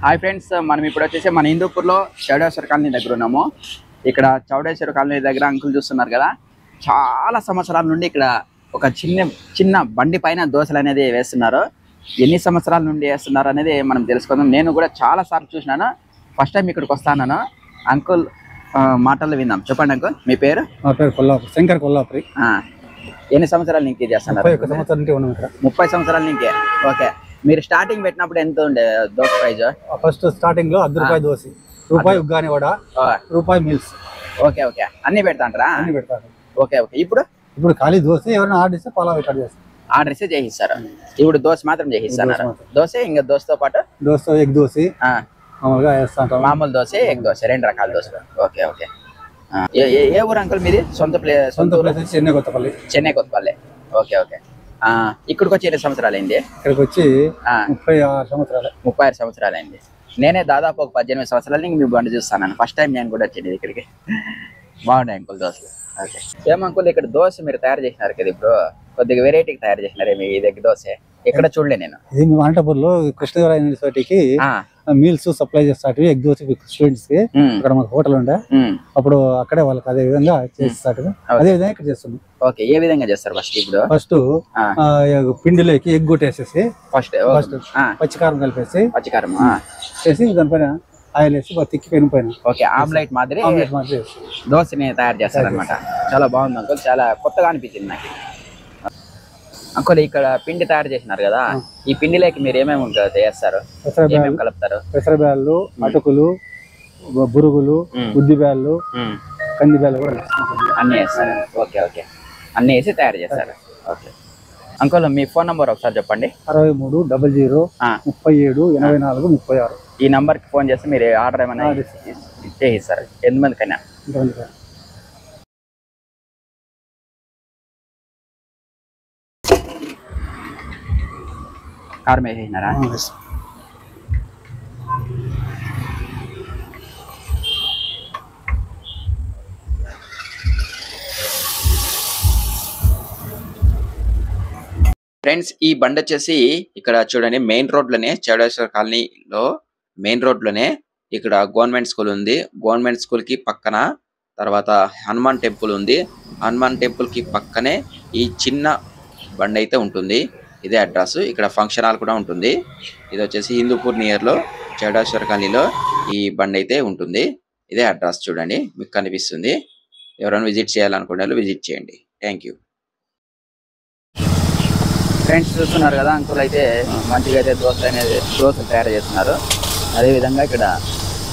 Hi friends, మనం ఇప్పుడు వచ్చేసి మన హిందూపూర్లో చౌడేశ్వర కాలనీ దగ్గర ఉన్నాము. ఇక్కడ చౌడేశ్వర కాలనీ దగ్గర అంకుల్ చూస్తున్నారు కదా, చాలా సంవత్సరాల నుండి ఇక్కడ ఒక చిన్న బండి పైన దోశలు అనేది వేస్తున్నారు. ఎన్ని సంవత్సరాల నుండి వేస్తున్నారు అనేది మనం తెలుసుకుందాం. నేను కూడా చాలా సార్లు చూసినాను, ఫస్ట్ టైం ఇక్కడికి వస్తాను. అంకుల్ మాటలు విందాం. చెప్పండి అంకుల్, మీ పేరు? నా పేరు కొల్లాపురి, శంకర్ కొల్లాపురి. ఎన్ని సంవత్సరాల నుంచి చేస్తున్నారు? 30 సంవత్సరాల నుంచి. ఓకే, మీరు స్టార్టింగ్ పెట్టినప్పుడు ఎంత ఉండే దోశ ప్రైజ్? ఫస్ట్ స్టార్టింగ్ లో ₹10 దోశ, రూపాయి ఉగ్గాని వడ, రూపాయి మీల్స్. ఓకే ఓకే, అన్ని పెడతాంటారా? అన్ని పెడతారు. Okay okay. ఇప్పుడు ఖాళీ దోశ ఎవరైనా ఆర్డర్ ఇస్తే పలావ్ ఇక్కడ చేస్తారు. ఆర్డర్ ఇస్తే చేయిస్తారు. ఇప్పుడు దోశ మాత్రం చేయిస్తారు. దోశ ఇంకా దోశతో పాటు దోశ, ఎగ్ దోశ మామూలుగా వేస్తా ఉంటాం. మామూలు దోశ, ఎగ్ దోశ, 2 రకాల దోశలు. Okay okay. ఏ ఊరు అంకుల్ మీది? సొంత place Chennai Kothapalli. Chennai Kothapalli. Okay okay. ఇక్కడికి వచ్చి 20 సంవత్సరాలు అయింది. ఇక్కడికి వచ్చి 36 సంవత్సరాలు. 36 సంవత్సరాలు అయింది. నేనే దాదాపు ఒక 18 సంవత్సరాల నుంచి మీ బండి చూస్తాను. ఫస్ట్ టైం నేను కూడా వచ్చింది ఇక్కడికి. బాగున్నాయి అంకుల్ దోశలు. ఓకే, ఏం అంకుల్ ఇక్కడ దోశ మీరు తయారు చేసినారు కదా, ఇప్పుడు కొద్దిగా వెరైటీకి తయారు చేసినారు మీ దగ్గర దోశ? ఎక్కడ చూడలే నేను. ఇది మీ అనంతపూర్లో కృష్ణదేవరాయ యూనివర్సిటీకి మీల్స్ సప్లై చేస్తాడు, ఎగ్ దోశ స్టూడెంట్స్ కి. అక్కడ మాకు హోటల్ ఉండే, అప్పుడు అక్కడే వాళ్ళకి అదే విధంగా చేస్తాడు. అదే విధంగా ఇక్కడ చేస్తున్నాం. ఓకే, ఏ విధంగా చేస్తారు? ఫస్ట్ పిండిలోకి ఎగ్ కొట్టేసేసి ఫస్ట్ పచ్చికారం కలిపేసి పచ్చికారం చేసి దానిపైన ఆయిల్ వేసి తిక్కి పైన ఓకే ఆమ్లెట్ మాదిరి దోశని తయారు చేస్తారు అనమాట. చాలా బాగుంది అంకుల్, చాలా కొత్తగా అనిపించింది నాకు. అంకుల్ ఇక్కడ పిండి తయారు చేసినారు కదా, ఈ పిండిలోకి మీరు ఏమేమి చేస్తారు? కలుపుతారు? పెసరబ్యాళ్ళు, అటుకులు, బురుగులు, ఉద్ది బ్యాళ్ళు, కంది బ్యాళ్ళు కూడా అన్ని వేస్తారు. ఓకే ఓకే, అన్ని వేసి తయారు చేస్తారు. ఓకే అంకుల్, మీ ఫోన్ నంబర్ ఒకసారి చెప్పండి. 6300378436. ఈ నంబర్కి ఫోన్ చేస్తే మీరు ఆర్డర్ ఏమైనా చేయిస్తారు? ఎంతమందికైనా? కారం వేసినారా? ఫ్రెండ్స్, ఈ బండి వచ్చేసి ఇక్కడ చూడండి, మెయిన్ రోడ్లోనే, చౌడేశ్వర కాలనీలో మెయిన్ రోడ్లోనే ఇక్కడ గవర్నమెంట్ స్కూల్ ఉంది. గవర్నమెంట్ స్కూల్ కి పక్కన తర్వాత హనుమాన్ టెంపుల్ ఉంది. హనుమాన్ టెంపుల్ కి పక్కనే ఈ చిన్న బండి అయితే ఉంటుంది. ఇదే అడ్రస్. ఇక్కడ ఫంక్షన్ హాల్ కూడా ఉంటుంది. ఇది వచ్చేసి హిందూపూర్ నియర్ లో చౌడేశ్వర కాలనీలో ఈ బండి అయితే ఉంటుంది. ఇదే అడ్రస్ చూడండి, మీకు కనిపిస్తుంది. ఎవరైనా విజిట్ చేయాలనుకునే వాళ్ళు విజిట్ చేయండి. Thank you. ఫ్రెండ్స్ చూస్తున్నారు కదా, అంకుల్ అయితే మంచిగా అయితే దోశలు తయారు చేస్తున్నారు. అదేవిధంగా ఇక్కడ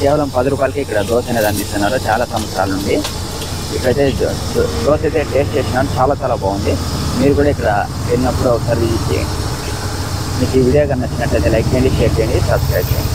కేవలం 10 రూపాయలకి ఇక్కడ దోశ అనేది అందిస్తున్నారు చాలా సంవత్సరాల నుండి. ఇక్కడైతే దోశ అయితే టేస్ట్ చేసినాను, చాలా బాగుంది. మీరు కూడా ఇక్కడ వెళ్ళినప్పుడు ఒకసారి విజిట్ చేయండి. మీకు ఈ వీడియో కనుక నచ్చినట్లయితే లైక్ చేయండి, షేర్ చేయండి, సబ్స్క్రైబ్ చేయండి.